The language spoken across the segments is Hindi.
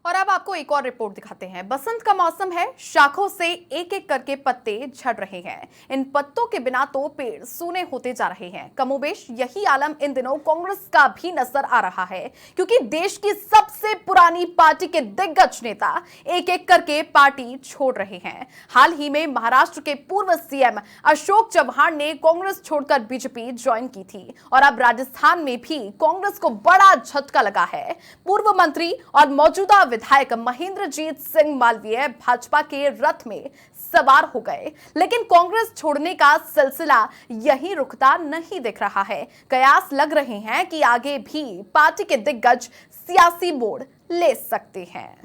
और अब आपको एक और रिपोर्ट दिखाते हैं। बसंत का मौसम है, शाखों से एक एक करके पत्ते झड़ रहे हैं। इन पत्तों के बिना तो पेड़ सूने होते जा रहे हैं। कमोबेश यही आलम इन दिनों कांग्रेस का भी नजर आ रहा है, क्योंकि देश की सबसे पुरानी पार्टी के दिग्गज नेता एक एक करके पार्टी छोड़ रहे हैं। हाल ही में महाराष्ट्र के पूर्व सीएम अशोक चव्हाण ने कांग्रेस छोड़कर बीजेपी ज्वाइन की थी और अब राजस्थान में भी कांग्रेस को बड़ा झटका लगा है। पूर्व मंत्री और मौजूदा विधायक महेंद्रजीत सिंह मालवीय भाजपा के रथ में सवार हो गए, लेकिन कांग्रेस छोड़ने का सिलसिला यही रुकता नहीं दिख रहा है। कयास लग रहे हैं कि आगे भी पार्टी के दिग्गज सियासी मोड़ ले सकते हैं।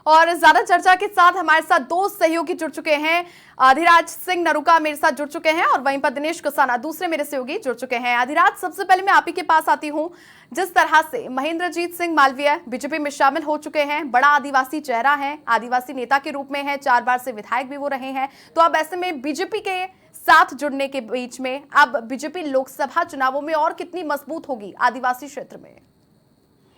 और ज्यादा चर्चा के साथ हमारे साथ दो सहयोगी जुड़ चुके हैं। आदिराज सिंह नरुका मेरे साथ जुड़ चुके हैं और वहीं पर दिनेश कुसाना दूसरे मेरे सहयोगी जुड़ चुके हैं। आदिराज, सबसे पहले मैं आप ही के पास आती हूं। जिस तरह से महेंद्रजीत सिंह मालवीय बीजेपी में शामिल हो चुके हैं, बड़ा आदिवासी चेहरा है, आदिवासी नेता के रूप में है, 4 बार से विधायक भी वो रहे हैं, तो अब ऐसे में बीजेपी के साथ जुड़ने के बीच में अब बीजेपी लोकसभा चुनावों में और कितनी मजबूत होगी आदिवासी क्षेत्र में?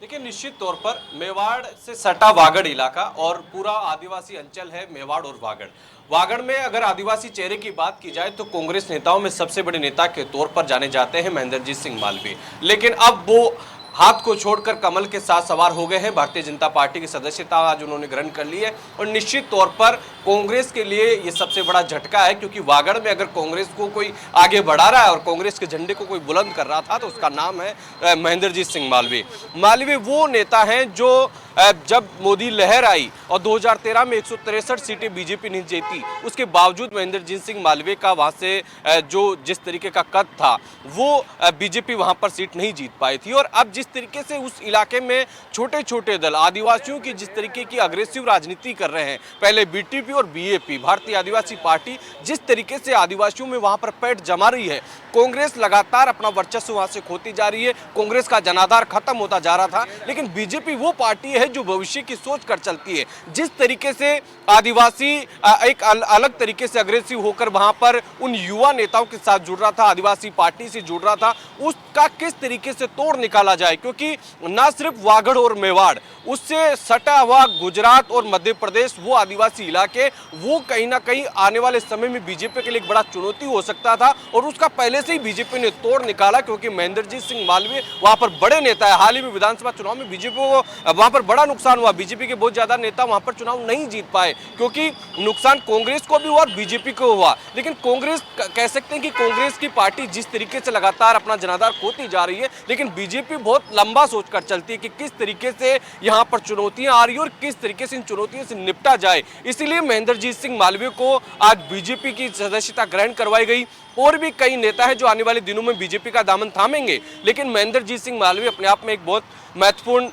देखिए, निश्चित तौर पर मेवाड़ से सटा वागड़ इलाका और पूरा आदिवासी अंचल है मेवाड़ और वागड़। वागड़ में अगर आदिवासी चेहरे की बात की जाए तो कांग्रेस नेताओं में सबसे बड़े नेता के तौर पर जाने जाते हैं महेंद्रजीत सिंह मालवीय, लेकिन अब वो हाथ को छोड़कर कमल के साथ सवार हो गए हैं। भारतीय जनता पार्टी की सदस्यता आज उन्होंने ग्रहण कर ली है और निश्चित तौर पर कांग्रेस के लिए ये सबसे बड़ा झटका है, क्योंकि वागड़ में अगर कांग्रेस को कोई आगे बढ़ा रहा है और कांग्रेस के झंडे को कोई बुलंद कर रहा था तो उसका नाम है महेंद्रजीत सिंह मालवीय। मालवीय वो नेता हैं जो जब मोदी लहर आई और 2013 में 163 सीटें बीजेपी नहीं जीती, उसके बावजूद महेंद्रजीत सिंह मालवीय का वहां से जो जिस तरीके का कद था वो बीजेपी वहां पर सीट नहीं जीत पाई थी। और अब जिस तरीके से उस इलाके में छोटे छोटे दल आदिवासियों की जिस तरीके की अग्रेसिव राजनीति कर रहे हैं, पहले बीटीपी और बीएपी भारतीय आदिवासी पार्टी जिस तरीके से आदिवासियों में वहां पर पैठ जमा रही है, कांग्रेस लगातार अपना वर्चस्व वहां से खोती जा रही है, कांग्रेस का जनाधार खत्म होता जा रहा था, लेकिन बीजेपी वो पार्टी है जो भविष्य की सोच कर चलती है। जिस तरीके से आदिवासी एक अलग तरीके से अग्रेसिव होकर वहां पर उन युवा नेताओं के साथ जुड़ रहा था, आदिवासी पार्टी से जुड़ रहा था, उसका किस तरीके से तोड़ निकाला जाए, क्योंकि ना सिर्फ वागड़ और मेवाड़, उससे सटा हुआ गुजरात और मध्य प्रदेश वो आदिवासी इलाके, वो कहीं ना कहीं आने वाले समय में बीजेपी के लिए एक बड़ा चुनौती हो सकता था और उसका पहले से ही बीजेपी ने तोड़ निकाला, क्योंकि महेंद्रजीत सिंह मालवीय वहां पर बड़े नेता है। हाल ही में विधानसभा चुनाव में बीजेपी को वहां पर बड़ा नुकसान हुआ, बीजेपी के बहुत ज्यादा नेता वहां पर चुनाव नहीं जीत पाए, क्योंकि नुकसान कांग्रेस को भी हुआ और बीजेपी को हुआ। लेकिन कांग्रेस कह सकते हैं कि कांग्रेस की पार्टी जिस तरीके से लगातार अपना जनाधार खोती जा रही है, लेकिन बीजेपी बहुत लंबा सोचकर चलती है कि किस तरीके से यहां पर चुनौतियां आ रही है और किस तरीके से इन चुनौतियों से निपटा जाए। इसलिए महेंद्रजीत सिंह मालवीय को आज बीजेपी की सदस्यता ग्रहण करवाई गई। और भी कई नेता हैं जो आने वाले दिनों में बीजेपी का दामन थामेंगे, लेकिन महेंद्रजीत सिंह मालवीय अपने आप में एक बहुत महत्वपूर्ण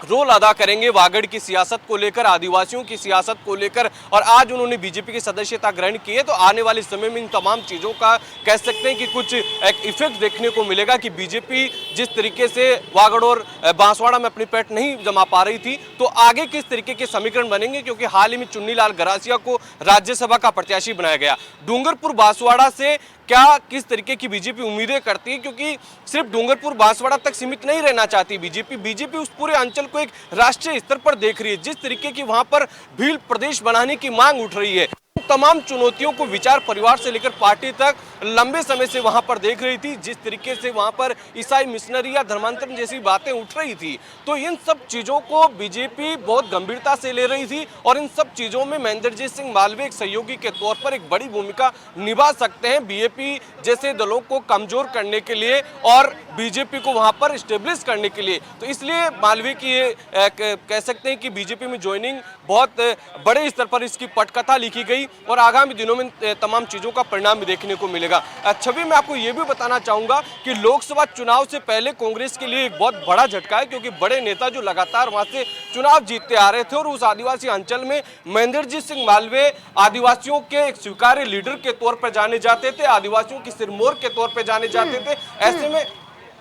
रोल अदा करेंगे वागड़ की सियासत को लेकर, आदिवासियों की सियासत को लेकर। और आज उन्होंने बीजेपी की सदस्यता ग्रहण की है, तो आने वाले समय में इन तमाम चीज़ों का कह सकते हैं कि कुछ एक इफेक्ट देखने को मिलेगा कि बीजेपी जिस तरीके से वागड़ और बांसवाड़ा में अपनी पैठ नहीं जमा पा रही थी, तो आगे किस तरीके के समीकरण बनेंगे, क्योंकि हाल ही में चुन्नीलाल गरासिया को राज्यसभा का प्रत्याशी बनाया गया। डूंगरपुर बांसवाड़ा से क्या किस तरीके की बीजेपी उम्मीदें करती है, क्योंकि सिर्फ डूंगरपुर बांसवाड़ा तक सीमित नहीं रहना चाहती बीजेपी उस पूरे अंचल को एक राष्ट्रीय स्तर पर देख रही है। जिस तरीके की वहां पर भील प्रदेश बनाने की मांग उठ रही है, तमाम चुनौतियों को विचार परिवार से लेकर पार्टी तक लंबे समय से वहां पर देख रही थी। जिस तरीके से वहां पर ईसाई मिशनरी या धर्मांतरण जैसी बातें उठ रही थी, तो इन सब चीजों को बीजेपी बहुत गंभीरता से ले रही थी और इन सब चीजों में महेंद्रजीत सिंह मालवीय एक सहयोगी के तौर पर एक बड़ी भूमिका निभा सकते हैं, बीएपी जैसे दलों को कमजोर करने के लिए और बीजेपी को वहां पर स्टेब्लिश करने के लिए। तो इसलिए मालवीय की ये कह सकते हैं कि बीजेपी में ज्वाइनिंग बहुत बड़े स्तर पर इसकी पटकथा लिखी गई होगी और आगामी दिनों में तमाम चीज़ों का परिणाम भी देखने को मिलेगा। छवि, मैं आपको ये भी बताना चाहूँगा कि लोकसभा चुनाव से पहले कांग्रेस के लिए एक बहुत बड़ा झटका है, क्योंकि बड़े नेता जो लगातार वहाँ से चुनाव जीतते आ रहे थे और उस आदिवासी अंचल में महेंद्रजीत सिंह मालवीय आदिवासियों के एक स्वीकार्य लीडर के तौर पर जाने जाते थे, आदिवासियों की सिरमौर के तौर पर जाने जाते थे। ऐसे में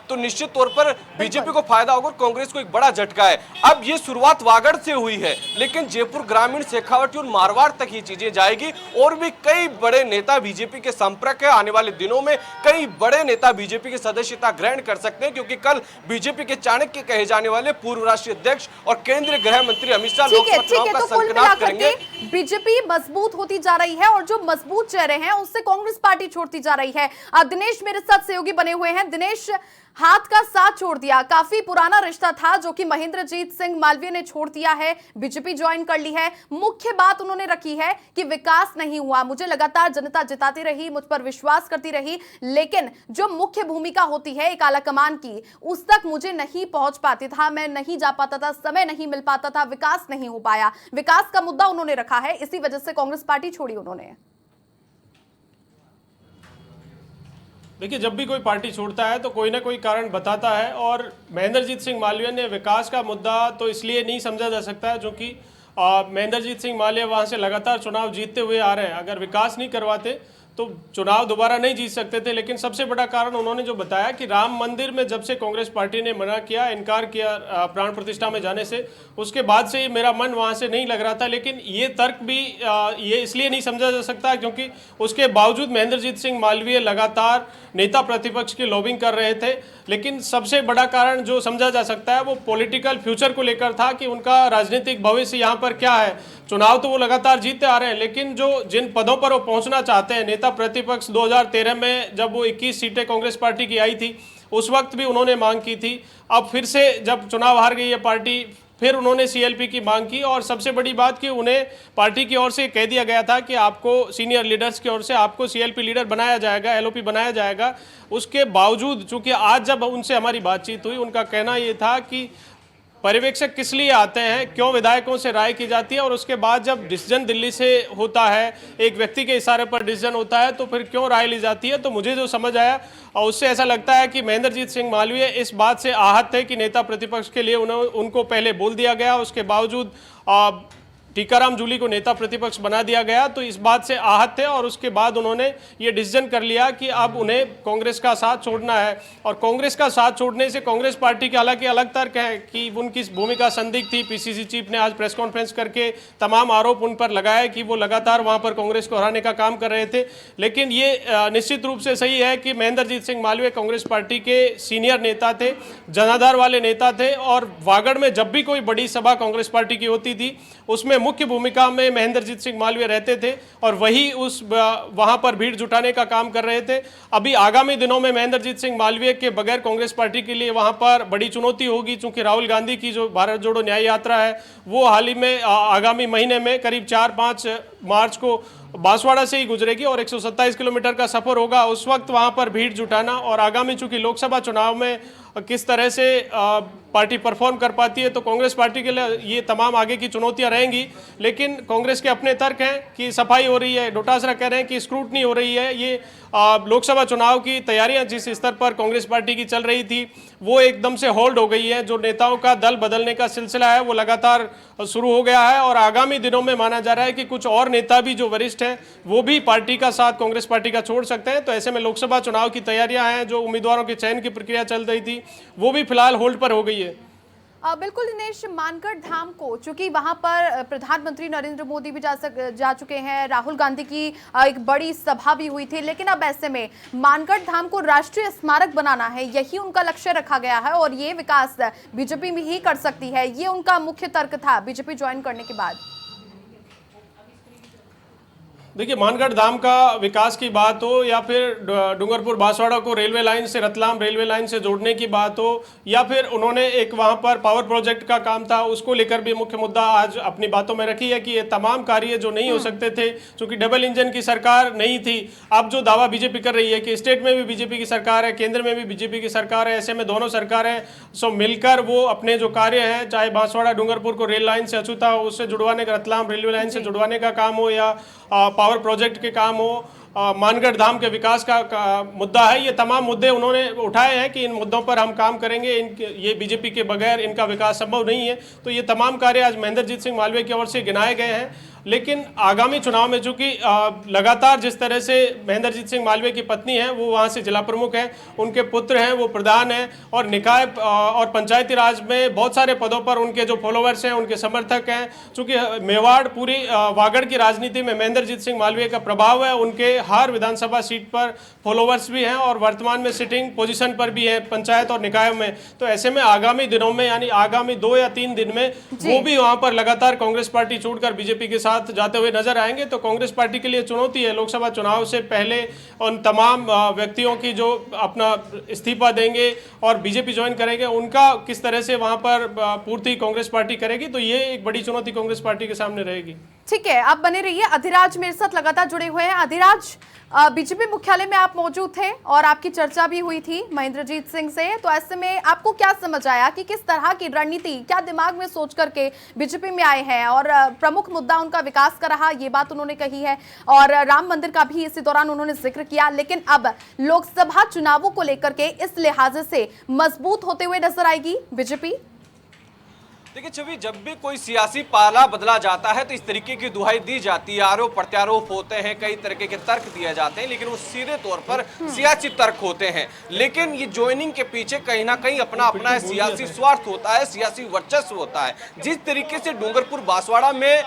तो निश्चित तौर पर बीजेपी को फायदा होगा और कांग्रेस को एक बड़ा झटका है। अब ये शुरुआत वागड़ से हुई है, लेकिन जयपुर ग्रामीण, शेखावटी और मारवाड़ तक ये चीजें जाएगी और भी कई बड़े नेता बीजेपी के संपर्क है। आने वाले दिनों में कई बड़े नेता बीजेपी की सदस्यता ग्रहण कर सकते हैं, क्योंकि कल बीजेपी के चाणक्य कहे जाने वाले पूर्व राष्ट्रीय अध्यक्ष और केंद्रीय गृह मंत्री अमित शाह लोकसभा चुनाव का संकल्प करेंगे। बीजेपी मजबूत होती जा रही है और जो मजबूत चेहरे हैं उससे कांग्रेस पार्टी छोड़ती जा रही है। दिनेश मेरे साथ सहयोगी बने हुए हैं। दिनेश, हाथ का साथ छोड़ दिया, काफी पुराना रिश्ता था जो कि महेंद्रजीत सिंह मालवीय ने छोड़ दिया है, बीजेपी ज्वाइन कर ली है। मुख्य बात उन्होंने रखी है कि विकास नहीं हुआ, मुझे लगातार जनता जिताती रही, मुझ पर विश्वास करती रही, लेकिन जो मुख्य भूमिका होती है एक आलाकमान की, उस तक मुझे नहीं पहुंच पाती था, मैं नहीं जा पाता था, समय नहीं मिल पाता था, विकास नहीं हो पाया। विकास का मुद्दा उन्होंने रखा है, इसी वजह से कांग्रेस पार्टी छोड़ी उन्होंने। देखिए, जब भी कोई पार्टी छोड़ता है तो कोई ना कोई कारण बताता है, और महेंद्रजीत सिंह मालवीय ने विकास का मुद्दा तो इसलिए नहीं समझा जा सकता है क्योंकि महेंद्रजीत सिंह मालवीय वहाँ से लगातार चुनाव जीतते हुए आ रहे हैं। अगर विकास नहीं करवाते तो चुनाव दोबारा नहीं जीत सकते थे। लेकिन सबसे बड़ा कारण उन्होंने जो बताया कि राम मंदिर में जब से कांग्रेस पार्टी ने मना किया, इनकार किया प्राण प्रतिष्ठा में जाने से, उसके बाद से मेरा मन वहाँ से नहीं लग रहा था। लेकिन ये तर्क भी ये इसलिए नहीं समझा जा सकता क्योंकि उसके बावजूद महेंद्रजीत सिंह मालवीय लगातार नेता प्रतिपक्ष की लॉबिंग कर रहे थे। लेकिन सबसे बड़ा कारण जो समझा जा सकता है वो पॉलिटिकल फ्यूचर को लेकर था कि उनका राजनीतिक भविष्य यहाँ पर क्या है। चुनाव तो वो लगातार जीतते आ रहे हैं, लेकिन जो जिन पदों पर वो पहुंचना चाहते हैं, नेता प्रतिपक्ष 2013 में जब वो 21 सीटें कांग्रेस पार्टी की आई थी, उस वक्त भी उन्होंने मांग की थी। अब फिर से जब चुनाव हार गई है पार्टी, फिर उन्होंने सीएलपी की मांग की, और सबसे बड़ी बात कि उन्हें पार्टी की ओर से कह दिया गया था कि आपको सीनियर लीडर्स की ओर से आपको सीएलपी लीडर बनाया जाएगा, एलओपी बनाया जाएगा। उसके बावजूद चूंकि आज जब उनसे हमारी बातचीत हुई, उनका कहना ये था कि पर्यवेक्षक किस लिए आते हैं, क्यों विधायकों से राय की जाती है, और उसके बाद जब डिसीजन दिल्ली से होता है, एक व्यक्ति के इशारे पर डिसीजन होता है, तो फिर क्यों राय ली जाती है। तो मुझे जो समझ आया और उससे ऐसा लगता है कि महेंद्रजीत सिंह मालवीय इस बात से आहत थे कि नेता प्रतिपक्ष के लिए उनको पहले बोल दिया गया, उसके बावजूद टीकाराम जूली को नेता प्रतिपक्ष बना दिया गया, तो इस बात से आहत थे। और उसके बाद उन्होंने ये डिसीजन कर लिया कि अब उन्हें कांग्रेस का साथ छोड़ना है। और कांग्रेस का साथ छोड़ने से कांग्रेस पार्टी के हालांकि अलग तर्क है कि उनकी भूमिका संदिग्ध थी। पीसीसी चीफ ने आज प्रेस कॉन्फ्रेंस करके तमाम आरोप उन पर लगाए कि वो लगातार वहां पर कांग्रेस को हराने का काम कर रहे थे। लेकिन ये निश्चित रूप से सही है कि महेंद्रजीत सिंह मालवीय कांग्रेस पार्टी के सीनियर नेता थे, जनाधार वाले नेता थे, और वागड़ में जब भी कोई बड़ी सभा कांग्रेस पार्टी की होती थी उसमें मुख्य भूमिका में महेंद्रजीत सिंह मालवीय रहते थे और वही वहां पर भीड़ जुटाने का काम कर रहे थे। अभी आगामी दिनों में महेंद्रजीत सिंह मालवीय के बगैर कांग्रेस पार्टी के लिए वहां पर बड़ी चुनौती होगी, चूंकि राहुल गांधी की जो भारत जोड़ो न्याय यात्रा है वो हाल ही में आगामी महीने में करीब 4-5 मार्च को बांसवाड़ा से ही गुजरेगी और 127 किलोमीटर का सफर होगा। उस वक्त वहां पर भीड़ जुटाना, और आगामी चूंकि लोकसभा चुनाव में किस तरह से पार्टी परफॉर्म कर पाती है, तो कांग्रेस पार्टी के लिए ये तमाम आगे की चुनौतियां रहेंगी। लेकिन कांग्रेस के अपने तर्क हैं कि सफाई हो रही है, डोटासरा कह रहे हैं कि स्क्रूटनी हो रही है। ये लोकसभा चुनाव की तैयारियां जिस स्तर पर कांग्रेस पार्टी की चल रही थी वो एकदम से होल्ड हो गई है। जो नेताओं का दल बदलने का सिलसिला है वो लगातार शुरू हो गया है, और आगामी दिनों में माना जा रहा है कि कुछ और नेता भी जो वरिष्ठ हैं वो भी पार्टी का साथ कांग्रेस पार्टी का छोड़ सकते हैं। तो ऐसे में लोकसभा चुनाव की तैयारियां हैं, जो उम्मीदवारों के चयन की प्रक्रिया चल रही थी वो भी फिलहाल होल्ड पर हो गई है। बिल्कुल दिनेश, मानगढ़ धाम को चूंकि वहां पर प्रधानमंत्री नरेंद्र मोदी भी जा चुके हैं, राहुल गांधी की एक बड़ी सभा भी हुई थी, लेकिन अब ऐसे में मानगढ़ धाम को राष्ट्रीय स्मारक बनाना है, यही उनका लक्ष्य रखा गया है और ये विकास बीजेपी में ही कर सकती है, ये उनका मुख्य तर्क था बीजेपी ज्वाइन करने के बाद। देखिए, मानगढ़ धाम का विकास की बात हो या फिर डूंगरपुर बांसवाड़ा को रेलवे लाइन से, रतलाम रेलवे लाइन से जोड़ने की बात हो, या फिर उन्होंने एक वहां पर पावर प्रोजेक्ट का काम था उसको लेकर भी मुख्य मुद्दा आज अपनी बातों में रखी है कि ये तमाम कार्य जो नहीं हो सकते थे क्योंकि डबल इंजन की सरकार नहीं थी। अब जो दावा बीजेपी कर रही है कि स्टेट में भी बीजेपी की सरकार है, केंद्र में भी बीजेपी की सरकार है, ऐसे में दोनों सरकारें सो मिलकर वो अपने जो कार्य है, चाहे बांसवाड़ा डूंगरपुर को रेल लाइन से अछूता उससे जुड़वाने का, रतलाम रेलवे लाइन से जुड़वाने का काम हो या पावर प्रोजेक्ट के काम हो, मानगढ़ धाम के विकास का मुद्दा है, ये तमाम मुद्दे उन्होंने उठाए हैं कि इन मुद्दों पर हम काम करेंगे, ये बीजेपी के बगैर इनका विकास संभव नहीं है। तो ये तमाम कार्य आज महेंद्रजीत सिंह मालवीय की ओर से गिनाए गए हैं। लेकिन आगामी चुनाव में चूंकि लगातार जिस तरह से महेंद्रजीत सिंह मालवीय की पत्नी है वो वहाँ से जिला प्रमुख हैं, उनके पुत्र हैं वो प्रधान हैं, और निकाय और पंचायती राज में बहुत सारे पदों पर उनके जो फॉलोवर्स हैं, उनके समर्थक हैं। चूंकि मेवाड़ पूरी वागड़ की राजनीति में महेंद्रजीत सिंह मालवीय का प्रभाव है, उनके हर विधानसभा सीट पर फॉलोवर्स भी हैं और वर्तमान में सिटिंग पोजीशन पर भी है पंचायत और निकायों में। तो ऐसे में आगामी दिनों में, यानी आगामी 2 या 3 दिन में वो भी वहां पर लगातार कांग्रेस पार्टी छोड़कर बीजेपी के साथ जाते हुए नजर आएंगे। तो कांग्रेस पार्टी के लिए चुनौती है लोकसभा चुनाव से पहले उन तमाम व्यक्तियों की जो अपना इस्तीफा देंगे और बीजेपी ज्वाइन करेंगे, उनका किस तरह से वहां पर पूर्ति कांग्रेस पार्टी करेगी। तो ये एक बड़ी चुनौती कांग्रेस पार्टी के सामने रहेगी। ठीक है, आप बने रहिए। अधिराज मेरे साथ लगातार जुड़े हुए हैं। अधिराज, बीजेपी मुख्यालय में आप मौजूद थे और आपकी चर्चा भी हुई थी महेंद्रजीत सिंह से, तो ऐसे में आपको क्या समझ आया कि किस तरह की रणनीति, क्या दिमाग में सोच करके बीजेपी में आए हैं? और प्रमुख मुद्दा उनका विकास का रहा, ये बात उन्होंने कही है, और राम मंदिर का भी इसी दौरान उन्होंने जिक्र किया। लेकिन अब लोकसभा चुनावों को लेकर के इस लिहाज से मजबूत होते हुए नजर आएगी बीजेपी? देखिए छवि, जब भी कोई सियासी पाला बदला जाता है तो इस तरीके की दुहाई दी जाती है, आरोप प्रत्यारोप होते हैं, कई तरीके के तर्क दिए जाते हैं, लेकिन वो सीधे तौर पर सियासी तर्क होते हैं। लेकिन ये ज्वाइनिंग के पीछे कहीं ना कहीं अपना सियासी स्वार्थ होता है, सियासी वर्चस्व होता है। जिस तरीके से डूंगरपुर बांसवाड़ा में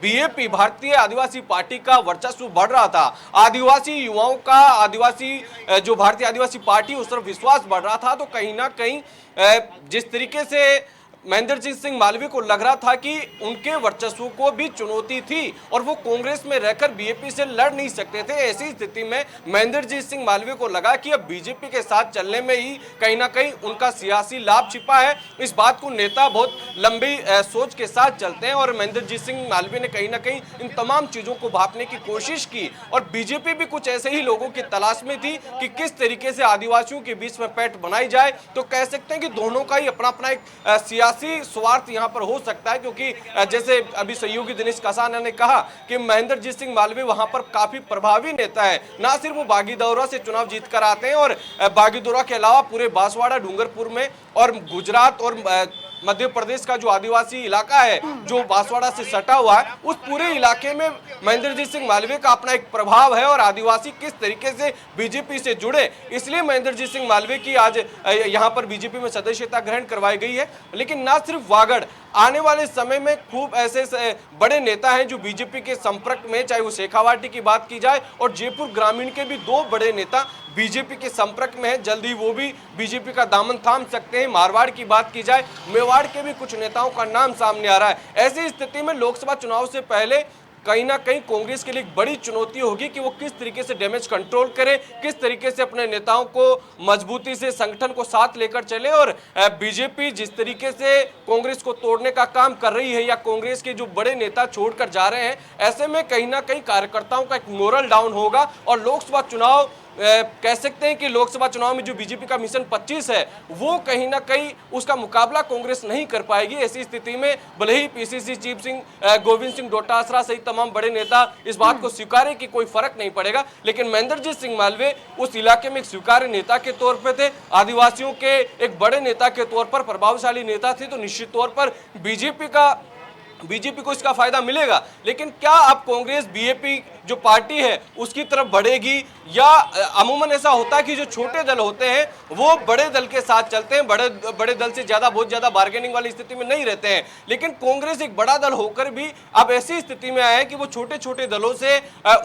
बीएपी भारतीय आदिवासी पार्टी का वर्चस्व बढ़ रहा था, आदिवासी युवाओं का जो भारतीय आदिवासी पार्टी उस तरफ विश्वास बढ़ रहा था, तो कहीं ना कहीं जिस तरीके से महेंद्रजीत सिंह मालवीय को लग रहा था कि उनके वर्चस्व को भी चुनौती थी और वो कांग्रेस में रहकर बीजेपी से लड़ नहीं सकते थे। ऐसी स्थिति में महेंद्रजीत सिंह मालवीय को लगा कि अब बीजेपी के साथ चलने में ही कहीं ना कहीं उनका सियासी लाभ छिपा है। इस बात को नेता बहुत लंबी सोच के साथ चलते हैं और महेंद्रजीत सिंह मालवीय ने कहीं ना कहीं इन तमाम चीजों को भांपने की कोशिश की और बीजेपी भी कुछ ऐसे ही लोगों की तलाश में थी कि किस तरीके से आदिवासियों के बीच में पैठ बनाई जाए। तो कह सकते हैं कि दोनों का ही अपना अपना एक सियासी स्वार्थ यहां पर हो सकता है, क्योंकि जैसे अभी सहयोगी दिनेश कसाना ने कहा कि महेंद्रजीत सिंह मालवीय वहां पर काफी प्रभावी नेता है। ना सिर्फ वो बागीदौरा से चुनाव जीत कर आते हैं और बागीदौरा के अलावा पूरे बांसवाड़ा, डूंगरपुर में और गुजरात और मध्य प्रदेश का जो आदिवासी इलाका है जो बांसवाड़ा से सटा हुआ है, उस पूरे इलाके में महेंद्रजीत सिंह मालवीय का अपना एक प्रभाव है और आदिवासी किस तरीके से बीजेपी से जुड़े, इसलिए महेंद्रजीत सिंह मालवीय की आज यहां पर बीजेपी में सदस्यता ग्रहण करवाई गई है। लेकिन ना सिर्फ वागड़, आने वाले समय में खूब ऐसे बड़े नेता हैं जो बीजेपी के संपर्क में, चाहे वो शेखावाटी की बात की जाए और जयपुर ग्रामीण के भी 2 बड़े नेता बीजेपी के संपर्क में हैं, जल्दी वो भी बीजेपी का दामन थाम सकते हैं। मारवाड़ की बात की जाए, मेवाड़ के भी कुछ नेताओं का नाम सामने आ रहा है। ऐसी स्थिति में लोकसभा चुनाव से पहले कहीं ना कहीं कांग्रेस के लिए एक बड़ी चुनौती होगी कि वो किस तरीके से डैमेज कंट्रोल करे, किस तरीके से अपने नेताओं को मजबूती से संगठन को साथ लेकर चले। और बीजेपी जिस तरीके से कांग्रेस को तोड़ने का काम कर रही है या कांग्रेस के जो बड़े नेता छोड़कर जा रहे हैं, ऐसे में कहीं ना कहीं कार्यकर्ताओं का एक मोरल डाउन होगा और लोकसभा चुनाव कह सकते हैं कि लोकसभा चुनाव में जो बीजेपी का मिशन 25 है वो कहीं ना कहीं उसका मुकाबला कांग्रेस नहीं कर पाएगी। ऐसी स्थिति में भले ही पीसीसी चीफ गोविंद सिंह डोटासरा सहित तमाम बड़े नेता इस बात को स्वीकारे कि कोई फर्क नहीं पड़ेगा, लेकिन महेंद्रजीत सिंह मालवीय उस इलाके में एक स्वीकार्य नेता के तौर पर थे, आदिवासियों के एक बड़े नेता के तौर पर प्रभावशाली नेता थे। तो निश्चित तौर पर बीजेपी को इसका फायदा मिलेगा। लेकिन क्या अब कांग्रेस बीजेपी जो पार्टी है उसकी तरफ बढ़ेगी, या अमूमन ऐसा होता है कि जो छोटे दल होते हैं वो बड़े दल के साथ चलते हैं, बड़े दल से बहुत ज्यादा बार्गेनिंग वाली स्थिति में नहीं रहते हैं। लेकिन कांग्रेस एक बड़ा दल होकर भी अब ऐसी स्थिति में आया है कि वो छोटे छोटे दलों से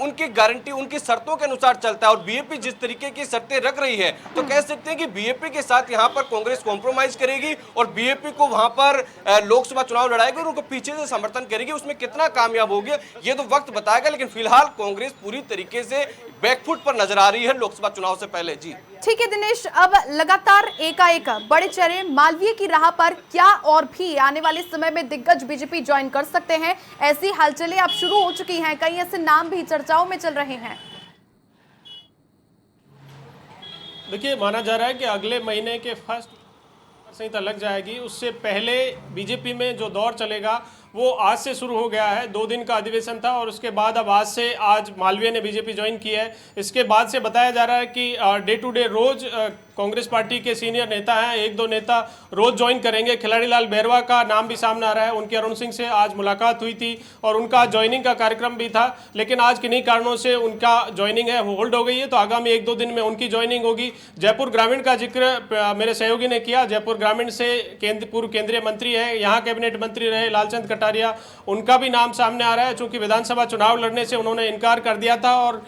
उनकी गारंटी, उनकी शर्तों के अनुसार चलता है और बीजेपी जिस तरीके की शर्तें रख रही है तो कह सकते हैं कि बीजेपी के साथ यहाँ पर कांग्रेस कॉम्प्रोमाइज करेगी और बीजेपी को वहां पर लोकसभा चुनाव लड़ाएगी और उनको पीछे से समर्थन करेगी। उसमें कितना कामयाब होगी ये तो वक्त बताएगा, लेकिन फिलहाल कांग्रेस पूरी तरीके से बैकफुट पर नजर आ रही है लोकसभा चुनाव से पहले। जी ठीक है दिनेश, अब लगातार एकाएक बड़े चेहरे मालवीय की राह पर क्या और भी आने वाले समय में दिग्गज बीजेपी ज्वाइन कर सकते हैं? ऐसी हलचलें अब शुरू हो चुकी हैं, कई ऐसे नाम भी चर्चाओं में चल रहे हैं। देखिए, माना जा रहा है कि अगले महीने के फर्स्ट संहिता लग जाएगी, उससे पहले बीजेपी में जो दौर चलेगा वो आज से शुरू हो गया है। 2 दिन का अधिवेशन था और उसके बाद अब आज मालवीय ने बीजेपी ज्वाइन की है। इसके बाद से बताया जा रहा है कि डे टू डे रोज कांग्रेस पार्टी के सीनियर नेता हैं, 1-2 नेता रोज ज्वाइन करेंगे। खिलाड़ी लाल बैरवा का नाम भी सामने आ रहा है। उनकी अरुण सिंह से आज मुलाकात हुई थी और उनका ज्वाइनिंग का कार्यक्रम भी था, लेकिन आज किन्हीं कारणों से उनका ज्वाइनिंग है वो होल्ड हो गई है। तो आगामी 1-2 दिन में उनकी ज्वाइनिंग होगी। जयपुर ग्रामीण का जिक्र मेरे सहयोगी ने किया। जयपुर ग्रामीण से पूर्व केंद्रीय मंत्री है, यहाँ कैबिनेट मंत्री रहे लालचंद कटारिया, उनका भी नाम सामने आ रहा है। चूंकि विधानसभा चुनाव लड़ने से उन्होंने इनकार कर दिया था और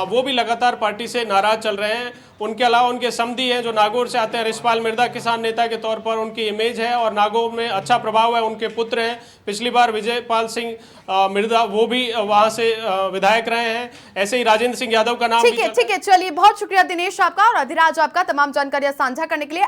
वो भी लगातार पार्टी से नाराज चल रहे हैं। उनके अलावा उनके समधी हैं जो नागौर से आते हैं, रिशपाल मिर्दा, किसान नेता के तौर पर उनकी इमेज है और नागौर में अच्छा प्रभाव है। उनके पुत्र हैं, पिछली बार विजयपाल सिंह मिर्दा, वो भी वहां से विधायक रहे हैं। ऐसे ही राजेंद्र सिंह यादव का नाम ठीक है, चलिए, बहुत शुक्रिया दिनेश आपका और अधिराज आपका तमाम जानकारियां साझा करने के लिए।